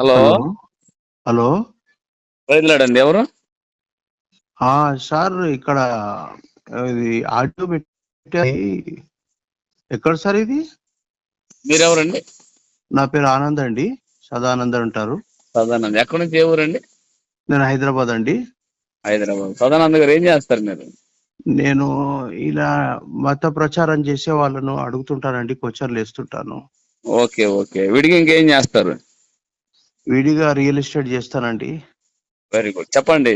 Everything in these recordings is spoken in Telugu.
హలో. హలో. హలో. బయలుదేరండి. ఎవరు? సార్ ఇక్కడ ఇది ఆడియో పెట్టాయి. ఎక్కడ సార్ ఇది? మీరెవరండి? నా పేరు ఆనంద్ అండి. సదానంద్ అంటారు. సదానంద్. ఎక్కడి నుంచి, ఏ ఊరండి? నేను హైదరాబాద్ అండి. హైదరాబాద్. సదానంద్ గారు ఏం చేస్తారు మీరు? నేను ఇలా మత ప్రచారం చేసే వాళ్ళను అడుగుతుంటానండి, క్వశ్చన్లు వేస్తుంటాను. Okay okay. విడిగా ఇంకేం చేస్తారు? విడిగా రియల్ ఎస్టేట్ చేస్తానండి. వెరీ గుడ్, చెప్పండి.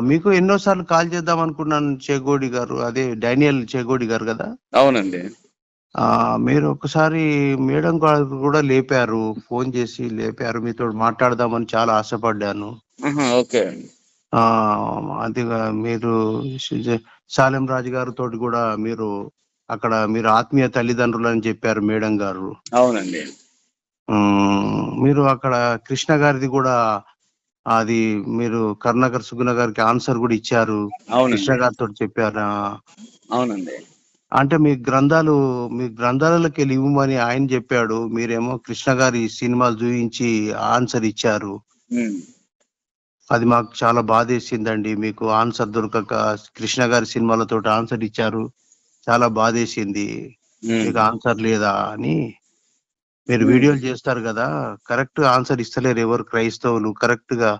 మీకు ఎన్నోసార్లు కాల్ చేద్దాం అనుకున్నాను, చేగోడి గారు, అదే డానియల్ చేగోడి గారు కదా. అవునండి. మీరు ఒకసారి మేడం గారు కూడా లేపారు, ఫోన్ చేసి లేపారు, మీతో మాట్లాడదామని చాలా ఆశపడ్డాను. ఓకే. అది మీరు సాలెం రాజు గారితో కూడా మీరు అక్కడ మీరు ఆత్మీయ తల్లిదండ్రులు అని చెప్పారు మేడం గారు. అవునండి. మీరు అక్కడ కృష్ణ గారిది కూడా అది మీరు కరుణాకర్ సుగుణ గారికి ఆన్సర్ కూడా ఇచ్చారు. కృష్ణ గారితో చెప్పారా? అవునండి. అంటే మీ గ్రంథాలలోకి వెళ్ళి ఇవ్వమని ఆయన చెప్పాడు, మీరేమో కృష్ణ గారి సినిమాలు చూపించి ఆన్సర్ ఇచ్చారు. అది మాకు చాలా బాధేసిందండి. మీకు ఆన్సర్ దొరకక కృష్ణ గారి సినిమాలతో ఆన్సర్ ఇచ్చారు, చాలా బాధేసింది. మీకు ఆన్సర్ లేదా అని. మీరు వీడియోలు చేస్తారు కదా, కరెక్ట్ ఆన్సర్ ఇస్తలేరు ఎవరు క్రైస్తవులు. కరెక్ట్ గా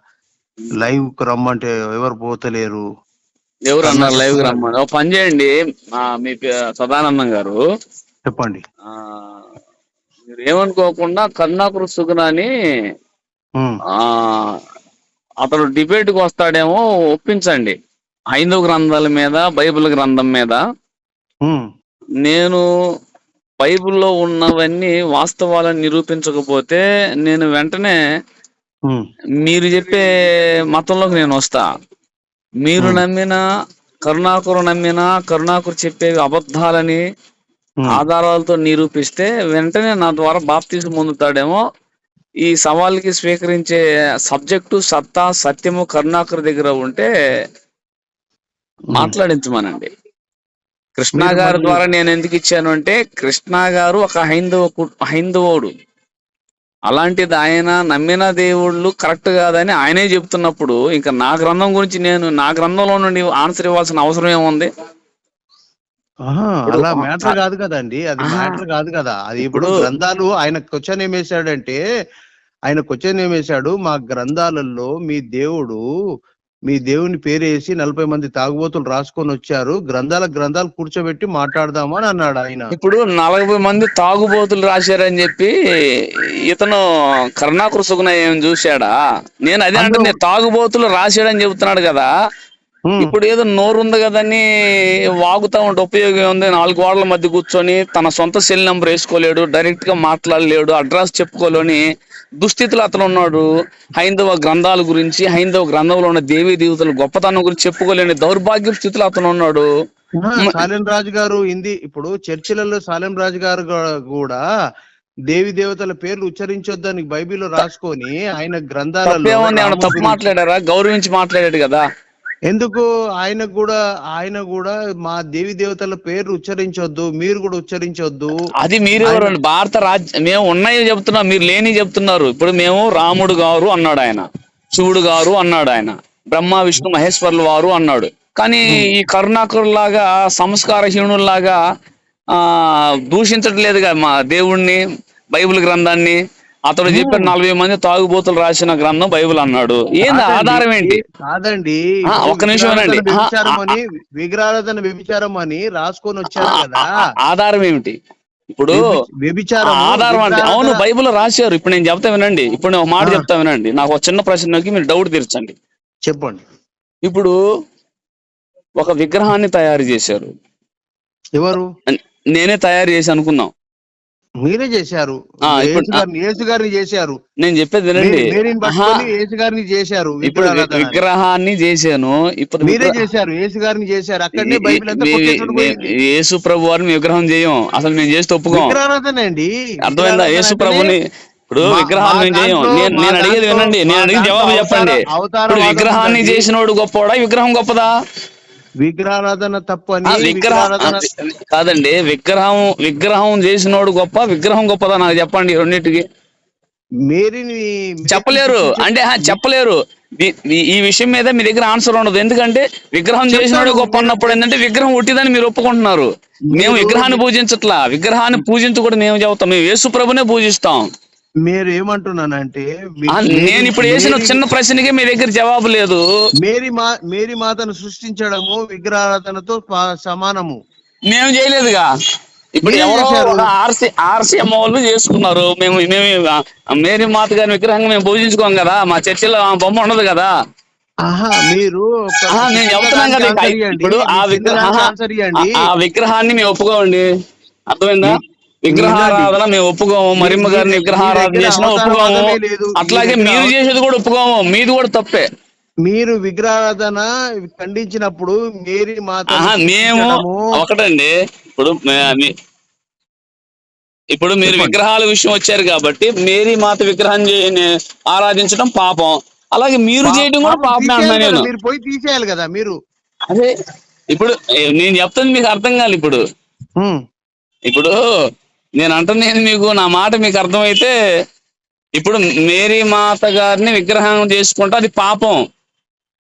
లైవ్ కు రమ్మంటే ఎవరు పోతలేరు. ఎవరు అన్నారు లైవ్ కి రమ్మని? ఒక పని చేయండి, మీ సదానందం గారు చెప్పండి. మీరు ఏమనుకోకుండా కరుణాకర్ సుగుణని అతడు డిబేట్ కి వస్తాడేమో, ఒప్పించండి. హైందవ గ్రంథాల మీద, బైబిల్ గ్రంథం మీద. నేను బైబిల్లో ఉన్నవన్నీ వాస్తవాలను నిరూపించకపోతే నేను వెంటనే మీరు చెప్పే మతంలోకి నేను వస్తా. మీరు నమ్మిన, కరుణాకర్ చెప్పేవి అబద్ధాలని ఆధారాలతో నిరూపిస్తే వెంటనే నా ద్వారా బాప్తిజం పొందుతాడేమో. ఈ సవాల్కి స్వీకరించే సబ్జెక్టు, సత్తా, సత్యము కరుణాకర్ దగ్గర ఉంటే మాట్లాడించమనండి. కృష్ణ గారి ద్వారా నేను ఎందుకు ఇచ్చాను అంటే, కృష్ణ గారు ఒక హైందవుడు. అలాంటిది ఆయన నమ్మిన దేవుళ్ళు కరెక్ట్ కాదని ఆయనే చెప్తున్నప్పుడు ఇంకా నా గ్రంథం గురించి నా గ్రంథంలో నుండి ఆన్సర్ ఇవ్వాల్సిన అవసరం ఏముంది? అలా మ్యాటర్ కాదు కదండి, అది మ్యాటర్ కాదు కదా. అది ఇప్పుడు గ్రంథాలు ఆయన క్వశ్చన్ ఏమేశాడు, మా గ్రంథాలలో మీ దేవుని పేరేసి 40 మంది తాగుబోతులు రాసుకొని వచ్చారు, గ్రంథాలు కూర్చోబెట్టి మాట్లాడదామా అని అన్నాడు ఆయన. ఇప్పుడు 40 మంది తాగుబోతులు రాశారని చెప్పి ఇతను కరుణాకర్ సుగుణ ఏం చూశాడా? నేను అదే అంటే తాగుబోతులు రాశాడని చెబుతున్నాడు కదా. ఇప్పుడు ఏదో నోరుంది కదని వాగుతా ఉంటే ఉపయోగం ఉంది? 4 గోడల మధ్య కూర్చొని తన సొంత సెల్ నెంబర్ వేసుకోలేడు, డైరెక్ట్ గా మాట్లాడలేడు, అడ్రస్ చెప్పుకోలేని దుస్థితిలో అతను ఉన్నాడు. హైందవ గ్రంథాల గురించి, హైందవ గ్రంథంలో ఉన్న దేవీ దేవతల గొప్పతనం గురించి చెప్పుకోలేని దౌర్భాగ్య స్థితిలో అతను ఉన్నాడు. సాలెం రాజు గారు ఇప్పుడు చర్చిలలో సాలెం రాజు గారు కూడా దేవి దేవతల పేర్లు ఉచ్చరించొద్దని బైబిల్లో రాసుకొని ఆయన గ్రంథాలలో తప్పు మాట్లాడారా? గౌరవించి మాట్లాడాడు కదా. ఎందుకు ఆయన కూడా మా దేవి దేవతల పేర్లు ఉచ్చరించొద్దు, మీరు కూడా ఉచ్చరించొద్దు. అది మీరెవరు? భారత రాజ్యం మేము ఉన్నాయి చెప్తున్నాం, మీరు లేని చెప్తున్నారు. ఇప్పుడు మేము రాముడు గారు అన్నాడు ఆయన, శివుడు గారు అన్నాడు ఆయన, బ్రహ్మ విష్ణు మహేశ్వర్లు వారు అన్నాడు. కానీ ఈ కరుణాకర్ లాగా సంస్కారహీనుల్లాగా దూషించట్లేదుగా మా దేవుణ్ణి, బైబిల్ గ్రంథాన్ని. అతడు చెప్పాడు 40 మంది తాగుబోతులు రాసిన గ్రంథం బైబిల్ అన్నాడు. ఏంది ఆధారం ఏంటి? కాదండి, ఒక్క నిమిషం వినండి. విగ్రహారాధన వ్యభిచారం అని రాసుకొని వచ్చారు కదా, ఆధారం ఏమిటి? ఇప్పుడు ఆధారం అంటే అవును బైబిల్ రాశారు. ఇప్పుడు నేను చెప్తా వినండి, ఇప్పుడు నేను ఒక మాట చెప్తా వినండి. నాకు ఒక చిన్న ప్రశ్నకి మీరు డౌట్ తీర్చండి. చెప్పండి. ఇప్పుడు ఒక విగ్రహాన్ని తయారు చేశారు. ఎవరు? నేనే తయారు చేసి అనుకున్నాం. మీరే చేశారు, యేసు గారిని చేశారు. నేను చెప్పేది వినండి. యేసు గారిని చేశారు, ఇప్పుడు విగ్రహాన్ని చేశాను. ఇప్పుడు మీరే చేశారు, యేసు గారిని చేశారు. అక్కడనే బైబిల్ యేసు ప్రభు వారిని విగ్రహం చేయం, అసలు మేము చేస్తే ఒప్పుకోం. విగ్రహారాధనండి, అర్థమైందా? యేసు ప్రభుని ఇప్పుడు విగ్రహాన్ని మేము చేయం. నేను అడిగేది వినండి, నేను అడిగిన జవాబు చెప్పండి. ఇప్పుడు విగ్రహాన్ని చేసినోడు గొప్పవాడా, విగ్రహం గొప్పదా? విగ్రహారాధన తప్పని కాదండి. విగ్రహం చేసినోడు గొప్ప, విగ్రహం గొప్పదా? నాకు చెప్పండి రెండింటికి. మేరీని చెప్పలేరు అంటే చెప్పలేరు. ఈ విషయం మీద మీ దగ్గర ఆన్సర్ ఉండదు. ఎందుకంటే విగ్రహం చేసినాడు గొప్ప అన్నప్పుడు ఏంటంటే విగ్రహం ఉట్టిదని మీరు ఒప్పుకుంటున్నారు. మేము విగ్రహాన్ని పూజించట్లా, విగ్రహాన్ని పూజించకూడదు మేము చెబుతాం. మేము యేసు ప్రభునే పూజిస్తాం. మీరు ఏమంటున్నానంటే నేను ఇప్పుడు వేసిన చిన్న ప్రశ్నకి మీ దగ్గర జవాబు లేదు. మేరీ మాతను సృష్టించడము విగ్రహారాధనతో సమానము. మేము చేయలేదుగా. ఇప్పుడు ఎవరో ఆర్సీఎం వాళ్ళు చేసుకున్నారు. మేము మేరీ మాత గారి విగ్రహంగా మేము పూజించుకోం కదా. మా చర్చిలో బొమ్మ ఉండదు కదా. మీరు నేను చెప్తున్నాం కదా. ఇప్పుడు ఆ విగ్రహాన్ని మేము ఒప్పుకోమండి. అర్థమైందా? విగ్రహారాధన మేము ఒప్పుకోము. మరియమ్మ గారిని విగ్రహారాధన చేసినా ఒప్పుకోము. అట్లాగే మీరు చేసేది కూడా ఒప్పుకోము. మీది కూడా తప్పే. మీరు విగ్రహారాధన ఖండించినప్పుడు మేరీ మాత మేము ఒకటండి. ఇప్పుడు మీరు విగ్రహాల విషయం వచ్చారు కాబట్టి మేరీ మాత విగ్రహం ఆరాధించడం పాపం. అలాగే మీరు చేయడం కూడా పాపం అంటున్నా నేను. మీరు పోయి తీసేయాలి కదా మీరు. అదే ఇప్పుడు నేను చెప్తుంది మీకు అర్థం కాదు. ఇప్పుడు నేను అంటున్నాను మీకు, నా మాట మీకు అర్థమైతే, ఇప్పుడు మేరీ మాత గారిని విగ్రహం చేసుకుంటే అది పాపం,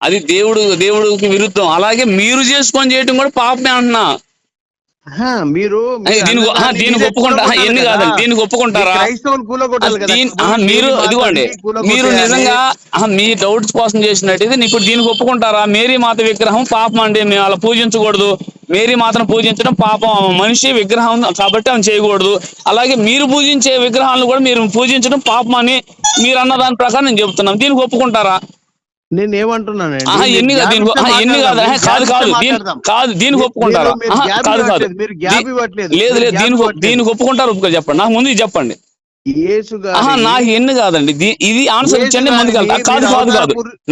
అది దేవుడికి విరుద్ధం. అలాగే మీరు చేసుకొని చేయటం కూడా పాపమే అంటున్నా. దీనికి ఒప్పుకుంటారా? ఎన్ని కాదండి, దీనికి ఒప్పుకుంటారా మీరు? ఇదిగోండి, మీరు నిజంగా మీ డౌట్స్ కోసం చేసినట్టు ఇప్పుడు దీనికి ఒప్పుకుంటారా? మేరీ మాత విగ్రహం పాపం అండి, మేము అలా పూజించకూడదు. మేరీ మాతను పూజించడం పాపం, మనిషి విగ్రహం కాబట్టి ఆమె చేయకూడదు. అలాగే మీరు పూజించే విగ్రహాలను కూడా మీరు పూజించడం పాపం అని మీరు అన్న దాని ప్రకారం నేను చెప్తున్నాను. దీనికి ఒప్పుకుంటారా? నేను ఏమంటున్నాను, ఎన్ని కాదు దీనికి ఒప్పుకుంటారా? లేదు దీనికి ఒప్పుకుంటారు ఒప్పుకో చెప్పండి. నాకు ముందు చెప్పండి. నాకు ఎన్ని కాదండి, ఇది ఆన్సర్ ఇచ్చండి ముందుకు వెళ్తా. కాదు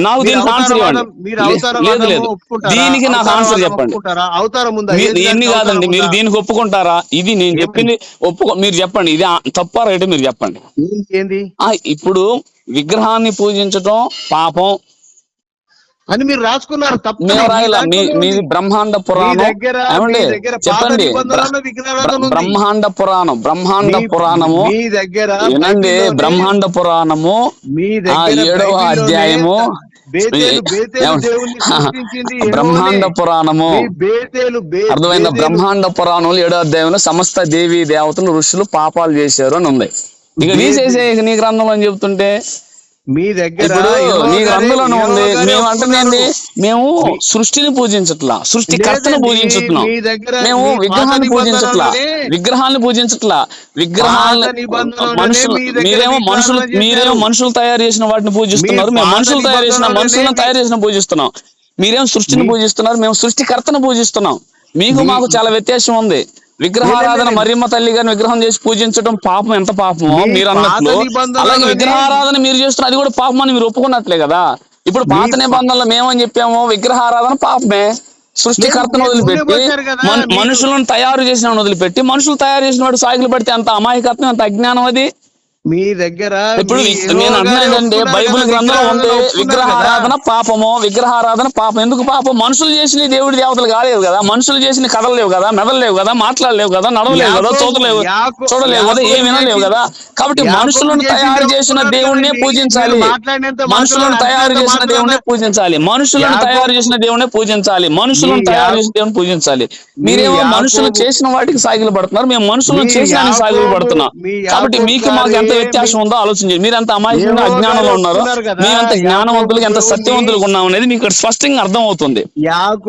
నాకు దీనికి ఆన్సర్ ఇవ్వండి. లేదు దీనికి నాకు ఆన్సర్ చెప్పండి. ఎన్ని కాదండి, మీరు దీనికి ఒప్పుకుంటారా? ఇది నేను చెప్పింది మీరు చెప్పండి. ఇది తప్ప రైట్ మీరు చెప్పండి. ఇప్పుడు విగ్రహాన్ని పూజించడం పాపం అని మీరు రాసుకున్నారు. తప్పు మీది బ్రహ్మాండ పురాణం. ఏమండి చెప్పండి, బ్రహ్మాండ పురాణము వినండి. బ్రహ్మాండ పురాణము 7వ అధ్యాయము, బ్రహ్మాండ పురాణము అర్థమైందా? బ్రహ్మాండ పురాణంలో 7వ అధ్యాయంలో సమస్త దేవీ దేవతలు ఋషులు పాపాలు చేశారు అని ఉంది. ఇక తీసేసే నీ గ్రంథంలో అని చెప్తుంటే మీ దగ్గర నీ గ్రంథంలోనే ఉంది. మేము అంటున్నాండి, మేము సృష్టిని పూజించట్లా, సృష్టికర్తను పూజించుతున్నాం. మేము విగ్రహాన్ని పూజించట్లా, మీరేమో మనుషులు తయారు చేసిన వాటిని పూజిస్తున్నారు. మేము మనుషులను తయారు చేసిన పూజిస్తున్నాం. మీరేమో సృష్టిని పూజిస్తున్నారు, మేము సృష్టికర్తను పూజిస్తున్నాం. మాకు చాలా వ్యత్యాసం ఉంది. విగ్రహారాధన మరియమ్మ తల్లి గారిని విగ్రహం చేసి పూజించడం పాపం, ఎంత పాపమో మీరు అన్నట్లు. అలాగే విగ్రహారాధన మీరు చేస్తున్న అది కూడా పాపం అని మీరు ఒప్పుకున్నట్లే కదా. ఇప్పుడు పాత నిబంధనలు మేమని చెప్పాము, విగ్రహారాధన పాపమే. సృష్టికర్తను వదిలిపెట్టి మనుషులను తయారు చేసిన వదిలిపెట్టి మనుషులు తయారు చేసిన వాడు సాగిలు పడితే అంత అమాయకత్వం, అంత అజ్ఞానం అది. మీ దగ్గర ఇప్పుడు నేను అంటున్నానండి, బైబిల్ గ్రంథంలో ఉంది విగ్రహారాధన పాపం. ఎందుకు పాపం? మనుషులు చేసిన దేవుడి దేవతలు కాలేవు కదా. మనుషులు చేసిన కదలలేవు కదా, మెదలలేవు కదా, మాట్లాడలేవు కదా, నడవలేవు కదా, చూడలేవు కదా, ఏమి వినలేవు కదా. కాబట్టి మనుషులను తయారు చేసిన దేవుడినే పూజించాలి. మనుషులను తయారు చేసిన దేవుడినే పూజించాలి. మీరేమో మనుషులు చేసిన వాటికి సాగిలు పడుతున్నారు, మేము మనుషులను చేసిన సాగిలు పడుతున్నాం. కాబట్టి మీకు మాకు ఎంత వ్యత్యాసం ఉందో ఆలోచించండి. మీరు ఎంత అమాయకంగా అజ్ఞానంలో ఉన్నారు, మేమెంత జ్ఞానవంతులు, ఎంత సత్యవంతులుగా ఉన్నాం అనేది మీకు స్పష్టంగా అర్థం అవుతుంది.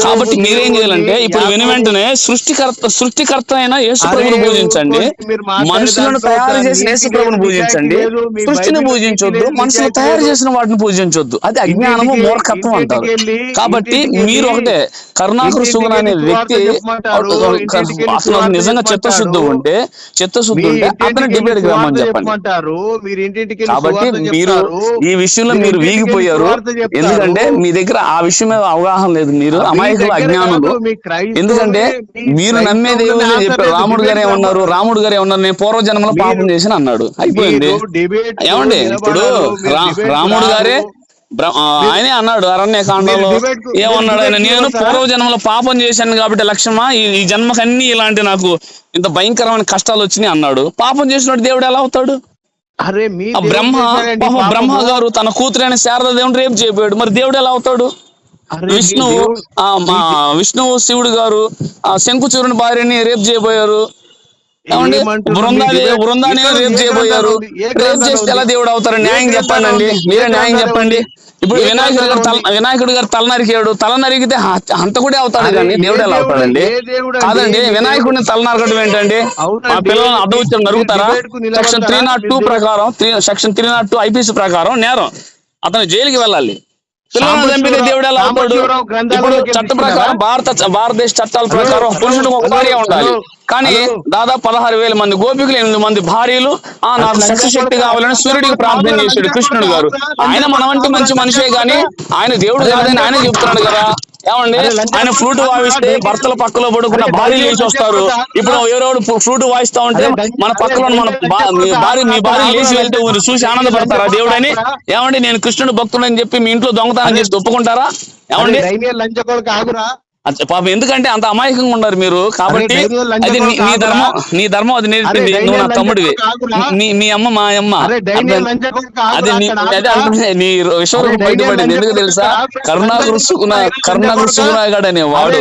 కాబట్టి మీరేం చేయాలంటే ఇప్పుడు వెంటనే సృష్టికర్త అయిన యేసు ప్రభువును పూజించండి, మనుషులను తయారు చేసిన యేసు ప్రభువును పూజించండి. సృష్టిని పూజించొద్దు, మనుషులు తయారు చేసిన వాటిని పూజించొద్దు. అది అజ్ఞానము, మూర్ఖత్వం అంటారు. కాబట్టి మీరు ఒకటే, కరుణాకర్ సుగుణ అనే వ్యక్తి అసలు నిజంగా చిత్తశుద్ధి ఉంటే అతను డిబేట్ రమ్మని చెప్పండి. కాబట్టి మీరు ఈ విషయంలో మీరు వీగిపోయారు. ఎందుకంటే మీ దగ్గర ఆ విషయం మీద అవగాహన లేదు. మీరు అమాయకులు, అజ్ఞానులు. ఎందుకంటే మీరు నమ్మే దేవుడే చెప్పారు. రాముడు గారు ఏమన్నారు, నేను పూర్వజన్మలో పాపం చేసిన అన్నాడు. అయిపోయింది. ఏమండి ఇప్పుడు రాముడు గారే ఆయనే అన్నాడు అరణ్యకాండంలో. ఏమన్నాడు ఆయన? నేను పూర్వజన్మలో పాపం చేశాను కాబట్టి లక్ష్మణ ఈ జన్మకన్నీ ఇలాంటి నాకు ఇంత భయంకరమైన కష్టాలు వచ్చినాయి అన్నాడు. పాపం చేసినట్టు దేవుడు ఎలా అవుతాడు? అరే మీ ఆ బ్రహ్మ బ్రహ్మ గారు తన కూతురైన శారదాదేవుని రేపు చేయబోయాడు, మరి దేవుడు ఎలా అవుతాడు? విష్ణువు విష్ణువు శివుడు గారు ఆ శంకుచూరుని భార్యని రేపు చేయబోయారు, బృందాన్ని రేపు చేయబోయారు. రేపు చేస్తే ఎలా దేవుడు అవుతారు? న్యాయం చెప్పండి, మీరే న్యాయం చెప్పండి. ఇప్పుడు వినాయకుడు గారు తల నరికాడు, తల నరికితే హంతకుడే అవుతాడు కానీ దేవుడు ఎలా అవుతాడండి? కాదండి, వినాయకుడిని తల నరకడం ఏంటండి? మా పిల్లలను అడ్డవచ్చి నరుగుతారా? సెక్షన్ 302 ప్రకారం, సెక్షన్ 302 ఐపీసీ ప్రకారం నేరం, అతను జైలుకి వెళ్ళాలి. పిల్లలను చంపితే దేవుడు ఎలా అవుతాడు? ఇప్పుడు చట్ట ప్రకారం భారతదేశ చట్టాల ప్రకారం పురుషుడికి ఒక భార్య ఉండాలి, కానీ దాదాపు 16,000 మంది గోపికులు, 8 మంది భార్యలు. నాకు శక్తి శక్తి కావాలని సూర్యుడికి ప్రార్థన చేశాడు కృష్ణుడు గారు. ఆయన మనవంటి మంచి మనిషే గాని ఆయన దేవుడు కాదని ఆయన చెప్తున్నాడు కదా. ఏమండి, ఆయన ఫ్లూట్ వాయిస్తే భర్తల పక్కలో పడుకున్న భార్యలు లేచి వస్తారు. ఇప్పుడు ఎవరెవరు ఫ్లూట్ వాయిస్తా ఉంటే మన పక్కలో మీ భార్య లేచి వెళ్తే చూసి ఆనందపడతారా దేవుడని? ఏమండి, నేను కృష్ణుడు భక్తుడని చెప్పి మీ ఇంట్లో దొంగతనం చేసి ఒప్పుకుంటారా? ఏమండి, పాపం ఎందుకంటే అంత అమాయకంగా ఉన్నారు మీరు. కాబట్టి అది నీ ధర్మం అది నేర్పింది. నువ్వు నా తమ్ముడివి, మీ అమ్మ మా అమ్మ. అది నీ విశ్వరూపం బయటపడింది. ఎందుకు తెలుసా? కరుణాకృష్ణగాడు అనే వాడు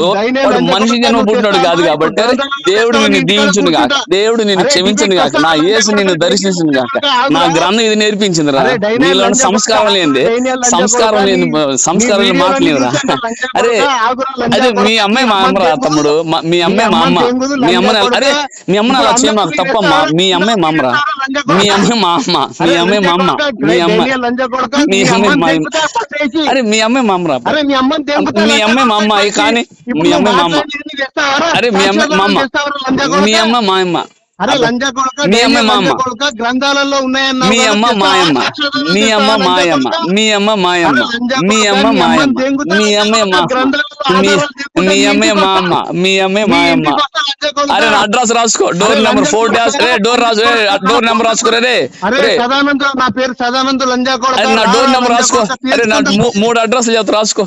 మనిషి జన్మ పుట్టినాడు కాదు. కాబట్టి దేవుడు నిన్ను దీవించును గాక, దేవుడు నిన్ను క్షమించును గాక, నా యేసు నిన్ను దర్శించును గాక. నా గ్రంథం ఇది నేర్పించింది రా. నీలో సంస్కారం లేని మాటలు లేదురా. అరే అదే మీ అమ్మాయి మా అమ్మ రా తమ్ముడు, మీ అమ్మాయి మా అమ్మ. మీ అమ్మని అరే మీ అమ్మని అలా చేయ నాకు తప్పమ్మా. మీ అమ్మాయి మా అమ్మరా, మీ అమ్మాయి మా అమ్మ, మీ అమ్మాయి మా అమ్మ, మీ అమ్మాయి అరే మీ అమ్మాయి మా అమ్మరా, మీ అమ్మాయి మా అమ్మ. కానీ మీ అమ్మాయి మా అమ్మ. అరే మీ అమ్మాయి మా అమ్మ, మీ అమ్మ మా అమ్మ, మీ అమ్మ మాయమ్మ, గ్రంథాలలో ఉన్నాయన్న మీ అమ్మ మాయమ్మ, మీ అమ్మ మాయమ్మ, మీ అమ్మ మాయమ్మ, మీ అమ్మ మాయమ్మ, మీ అమ్మే మా మీ అమ్మే మా అమ్మ, మీ అమ్మే మాయమ్మ. అరే నా అడ్రస్ రాసుకో, డోర్ నెంబర్ 4 డోర్ రాసు, డోర్ నెంబర్ రాసుకోరే. నా పేరు సదానంద్ లంజాకోడ. నా డోర్ నెంబర్ రాసుకో. అరే నా 3 అడ్రస్లు చెప్తా రాసుకో.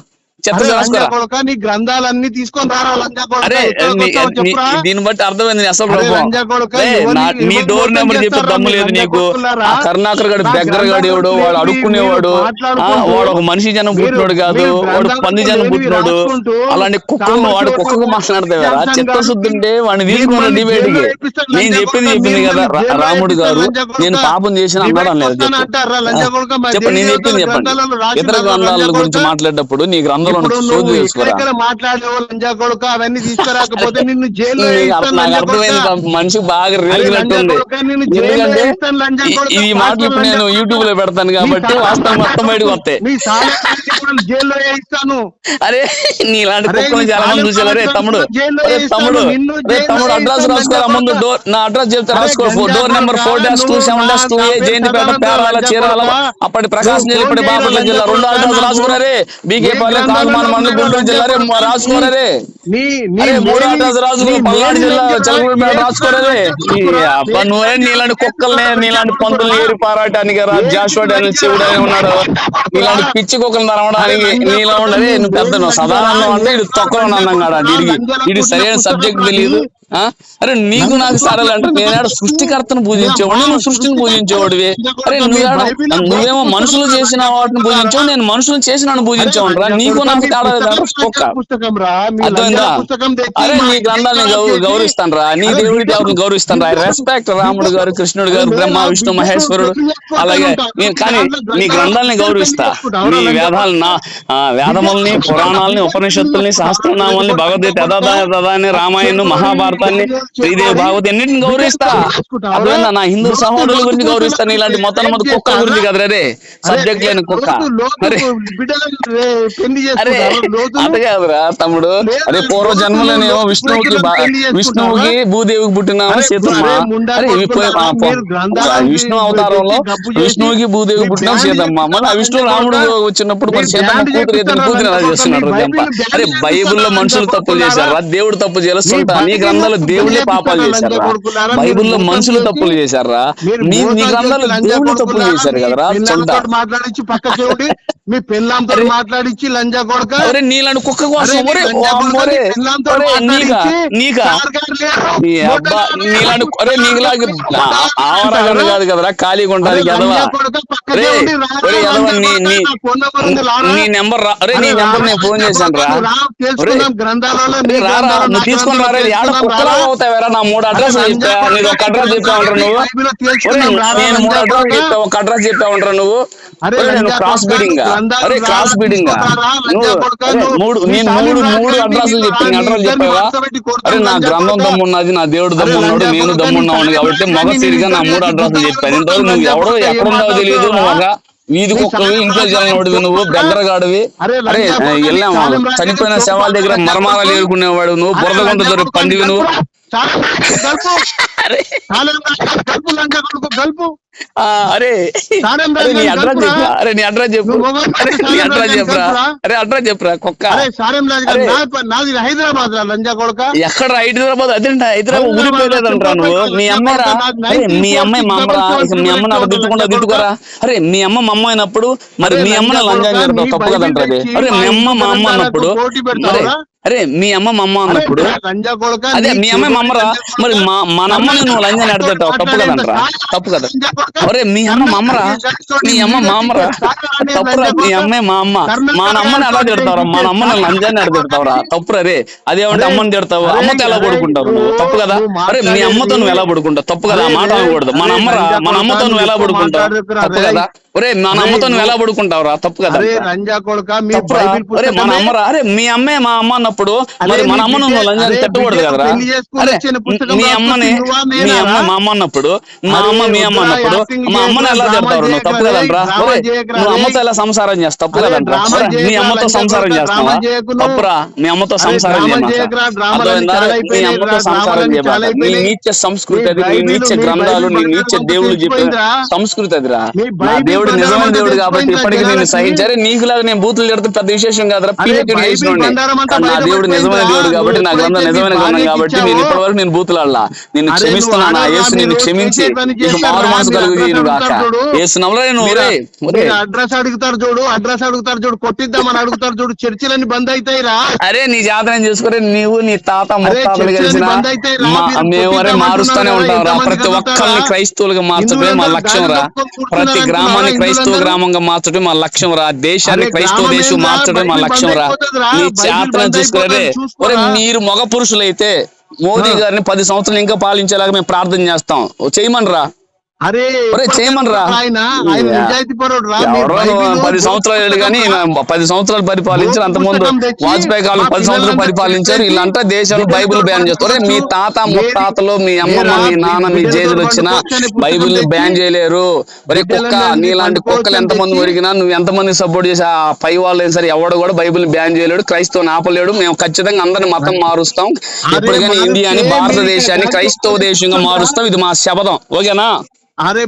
నీ గ్రంథాలన్నీ తీసుకొని అరే దీన్ని బట్టి అర్థమైంది అసలు నీ డోర్ నెంబర్ చెప్పి దమ్ము లేదు నీకు. కరుణాకర్ గాడు బెగ్గర గాడు ఎవడు, వాడు అడుక్కునేవాడు, వాడు ఒక మనిషి జనం పుట్టినోడు కాదు, వాడు పంది జనం పుట్టినోడు. అలాంటి కుక్కలు వాడు కుక్కకు మాట్లాడతావారా? చిత్తశుద్ధి ఉంటే వాడిని తీసుకున్న డిబేట్ కి. నేను చెప్పింది కదా, రాముడు గారు నేను పాపం చేసిన అన్నాడు అనలేదు చెప్పండి. నేను చెప్పింది చెప్పండి. ఇతర గ్రంథాల గురించి మాట్లాడేటప్పుడు నీ గ్రంథం అవన్నీ తీసుకురాకపోతే నిన్ను జైల్లో మనిషి బాగా రేగినట్టుంది. ఎందుకంటే ఈ మాటలు ఇప్పుడు నేను యూట్యూబ్ లో పెడతాను కాబట్టి వాస్తవం మొత్తం బయటకు వస్తాయి. జైల్లో వేయిస్తాను. అరే నీలాంటి కుక్కలు చాలా మంది చూసారు. అరే తమ్ముడు తమ్ముడు అడ్రస్ రాసుకోరా ముందు. నా అడ్రస్ చెప్తే రాసుకో. Door number 4-2-7-2A Jayanthipeta, Perala, Chirala, అప్పటి ప్రకాశం జిల్లా, ఇప్పటి బాపట్ల జిల్లా. 2 అడ్రస్ రాసుకున్నారే. బీకేపల్లి, కాకుమాన మండలం, గుంటూరు జిల్లా. రాసుకోరే. 3 అడ్రస్ రాసుకో. పల్నాడు జిల్లా, చలపూరిపేట రాసుకోరే. నువ్వే నీలాంటి కుక్కల్ని, నీలాంటి పంతులు ఏరి పారాటానికి జాషువా డానియల్ శివుడు అని ఉన్నాడు. నీలాంటి పిచ్చి కుక్కలు తరవడానికి నీలో ఉండదు. నువ్వు పెద్ద నువ్వు సదానందం అంటే ఇటు తొక్కలో అన్నం కాడ ఇది సరైన సబ్జెక్ట్ తెలియదు. అరే నీకు నాకు సరళ అంటే నేనాడు సృష్టికర్తను పూజించేవాడు, నువ్వు సృష్టిని పూజించేవాడివి. అరే నువ్వేమో మనుషులు చేసిన వాటిని పూజించావు, నేను మనుషులు చేసిన పూజించావుంటరా. నీకు నాకు తేడా అర్థమైందా? అరే నీ గ్రంథాలని గౌరవిస్తాను రా, నీ దేవుడి దేవుడిని గౌరవిస్తాను రా. రెస్పెక్ట్ రాముడు గారు, కృష్ణుడు గారు, బ్రహ్మ, విష్ణు, మహేశ్వరుడు. అలాగే కానీ నీ గ్రంథాలని గౌరవిస్తా. నీ వేదముల్ని, పురాణాలని, ఉపనిషత్తుల్ని, శాస్త్రనామాల్ని, భగవద్గీత, యథాదాన్ని, రామాయణం, మహాభారతాన్ని, శ్రీదేవి, భాగవతి అన్నింటిని గౌరవిస్తా. అర్థమైందా? నా హిందూ సహోదరుల గురించి గౌరవిస్తాను. ఇలాంటి మొత్తం కుక్క గురించి కదరా రే సబ్జెక్ట్ లేని కుక్క. అరే అదే కాదురా తమ్ముడు. అరే పూర్వ జన్మలోనేమో విష్ణువుకి భూదేవికి పుట్టిన సీతమ్మ. అరే విష్ణు అవతారంలో విష్ణువుకి భూదేవికి పుట్టిన సీతమ్మ. మళ్ళీ ఆ విష్ణు రాముడు వచ్చినప్పుడు మరి సీతమ్మ కూతురు ఎలా చేస్తున్నాడు? అరే బైబుల్లో మనుషులు తప్పులు చేశారా? దేవుడు తప్పు చేస్తుంటా? నీ గ్రంథాలు దేవుళ్ళే పాపాలు చేశారా? బైబుల్లో మనుషులు తప్పులు చేశారా? నీ గ్రంథాలు దేవుళ్ళు తప్పులు చేశారు కదరా. మీ పెళ్ళాంతో మాట్లాడించి లంజా కొడక. ఒరే నీలాంటి కుక్క కోసం నీకా నీలాంటి ఒరే నీలాగా ఆవరగడ్డ కాదు కదరా ఖాళీగా ఉంటానికి ఎదవా. నీ నెంబర్ రా. అరే నీ నెంబర్ నేను ఫోన్ చేశాను రా. రారా నువ్వు తీసుకుని రారా. ఏడ కుక్కలా అవుతావేరా. నా 3 అడ్రస్ చెప్పా. నేను ఒక అడ్రస్ చెప్పావుంటారు నువ్వు. నేను 3 అడ్రస్ చెప్పా. ఒక అడ్రస్ చెప్పావుంటారు నువ్వు. నేను క్రాస్ బీడింగ్ అరే క్రాస్ బీడింగ్ మూడు అడ్రస్లు చెప్పాను. అడ్రస్ చెప్పావా. అరే నా గ్రంథం దమ్మున్నది, నా దేవుడు దమ్మున్నాడు, నేను దమ్మున్నాను కాబట్టి మొగసీరిగా నా 3 అడ్రస్లు చెప్పాను. ఇంతవరకు నువ్వు ఎవడో ఎక్కడున్నావో తెలియదు. నువ్వు ఒక వీధి కుక్కవి, ఇంట్లో జనోడివి, నువ్వు బెగ్గరగాడివి. అరే వెళ్ళాము చనిపోయిన శవాల దగ్గర మరమారాలు ఏరుకునేవాడు నువ్వు. బురదగుంట దొరికి పందివి నువ్వు. అరే నీ అడ్రస్ చెప్పరా. అరే నీ అడ్రస్ చెప్పు. నీ అడ్రస్ చెప్పరా. అరే అడ్రస్ చెప్పరా కుక్క. హైదరాబాద్ లంజా కొడక. ఎక్కడ హైదరాబాద్. అదేంట హైదరాబాద్ ఊరిపోలేదంటరా నువ్వు. మీ అమ్మాయిరా. మీ అమ్మాయి మా అమ్మరా. మీ అమ్మని అక్కడ తిట్టుకుంటా తిట్టుకోరా. అరే మీ అమ్మ మా అమ్మ అయినప్పుడు మరి మీ అమ్మని లంజా చేస్తావు తప్పు కదంటది. అరే మీ అమ్మ మా అమ్మ అన్నప్పుడు అరే మీ అమ్మ మా అమ్మ అన్నప్పుడు అదే మీ అమ్మ మా అమ్మరా. మరి మన అమ్మని నువ్వు లంజా నడుతావు తప్పు కదంటరా. తప్పు కదా. అరే మీ అమ్మ మా అమ్మరా. మీ అమ్మ మా అమ్మరా. తప్పురా. మీ అమ్మే మా అమ్మ. మన అమ్మని ఎలా తిడతావురా. మన అమ్మని లంజాన్ని ఎలా తిడతావురా. తప్పురా. రే అదేమంటే అమ్మని తిడతావు. అమ్మతో ఎలా పడుకుంటావు నువ్వు. తప్పు కదా. అరే మీ అమ్మతో నువ్వు ఎలా పడుకుంటావు. తప్పు కదా. ఆ మాట అనకూడదు. మన అమ్మరా. మన అమ్మతో నువ్వు ఎలా పడుకుంటావు. తప్పు కదా. ఒరే మన అమ్మతో నువ్వు ఎలా పడుకుంటావురా. తప్పు కదా. అరే మన అమ్మరా. అరే మీ అమ్మే మా అమ్మ అన్నప్పుడు మరి మన అమ్మను నువ్వు లంజాన్ని తిట్టకూడదు కదరా. అరే మీ అమ్మని మీ అమ్మ మా అమ్మ అన్నప్పుడు మా అమ్మ మీ అమ్మ అన్నప్పుడు మా అమ్మని ఎలా తిడతావు నువ్వు. తప్పు కదంట్రా. నువ్వు అమ్మతో ఎలా సంసారం చేస్తావు. తప్పు కదంట్రా. మీ అమ్మతో సంసారం చేస్తావా. తప్పురా. మీ అమ్మతో సంసారం చేయమా. మీ అమ్మతో సంసారం చేయమా. నీ నీచ సంస్కృతి అది. నీ నీచ గ్రంథాలు, నీ నీచ దేవుడు చెప్పే సంస్కృతి అదిరా. నా దేవుడు నిజమైన దేవుడు కాబట్టి ఇప్పటికీ నేను సహించారే. నీకులాగా నేను బూతులు తిడితే పెద్ద విశేషం కాదురా. పీహెచ్డీ చేసినోడిని. నా దేవుడు నిజమైన దేవుడు కాబట్టి, నా గ్రంథం నిజమైన గ్రంథం కాబట్టి నేను ఇప్పటి వరకు నేను బూతులాడలా. నేను క్షమిస్తున్నాను. ఆ యేసు నిన్ను క్షమించి నీకు మారు మనసు కలుగు చేయను గాక. యేసు నమ్మలే నువ్వు. అడ్రస్ అడుగుతారు చూడు. అడ్రస్ అడుగుతారు చూడు. కొట్టిద్దామని అడుగుతారు చూడు. చర్చిలన్నీ బంద్ అవుతాయిరా. అరే నీ జాతర చేసుకుని నీవు నీ తాత ముత్తాతలు కలిసిన మేము అరే మారుస్తూనే ఉంటాం రా. ప్రతి ఒక్కరిని క్రైస్తవులుగా మార్చడమే మా లక్ష్యం రా. ప్రతి గ్రామాన్ని క్రైస్తవ గ్రామంగా మార్చడం మా లక్ష్యం రా. దేశాన్ని క్రైస్తవ దేశం మార్చడం మా లక్ష్యం రా. నీ జాతర చూసుకునే ఒరే మీరు మగ పురుషులైతే మోదీ గారిని 10 సంవత్సరాలు ఇంకా పాలించేలాగా మేము ప్రార్థన చేస్తాం. చేయమనరా. అరే చేయమనరా. 10 సంవత్సరాలు కానీ 10 సంవత్సరాలు పరిపాలించారు. అంతకుముందు వాజ్పేయి కాలం 10 సంవత్సరాలు పరిపాలించారు. వీళ్ళంతా దేశంలో బైబిల్ బ్యాన్ చేస్తారు. మీ తాత ముత్తాతలు మీ అమ్మమ్మ మీ నాన్న మీ జేజులు వచ్చినా బైబిల్ ని బ్యాన్ చేయలేరు. మరి కుక్క నీలాంటి కుక్కలు ఎంతమంది మురిగినా నువ్వు ఎంతమంది సపోర్ట్ చేసి ఆ పై వాళ్ళు సరే ఎవడు కూడా బైబిల్ బ్యాన్ చేయలేడు. క్రైస్తవుని ఆపలేడు. మేము ఖచ్చితంగా అందరిని మతం మారుస్తాం. ఎప్పటికైనా ఇండియాని భారతదేశాన్ని క్రైస్తవ దేశంగా మారుస్తాం. ఇది మా శపథం. ఓకేనా. అరే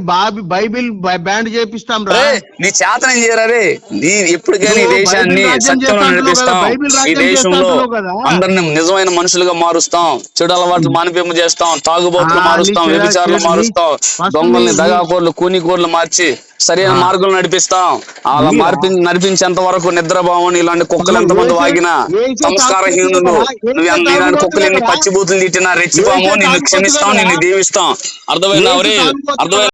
బైబిల్ బ్యాండ్ చేపిస్తాం రా. నీ చేతనం చేయరే. నీ ఎప్పటికైనా ఈ దేశాన్ని సత్యంలో నడిపిస్తాం. ఈ దేశంలో అందరిని నిజమైన మనుషులుగా మారుస్తాం. చెడు అలవాట్లు మానిపింప చేస్తాం. తాగుబోతులు మారుస్తాం. వ్యభిచారులు మారుస్తాం. దొంగల్ని దగాకోర్లు కూనికోర్లు మార్చి సరైన మార్గంలో నడిపిస్తాం. అలా నడిపించేంత వరకు నిద్రభావం ఇలాంటి కుక్కలు ఎంతమంది వాగినా సంస్కారహీనులు నువ్వు ఇలాంటి కుక్కలు ఎన్ని పచ్చిబూతులు తిట్టినా రెచ్చిపోము. నిన్ను క్షమిస్తాం. నిన్ను దీవిస్తాం. అర్థమైనా.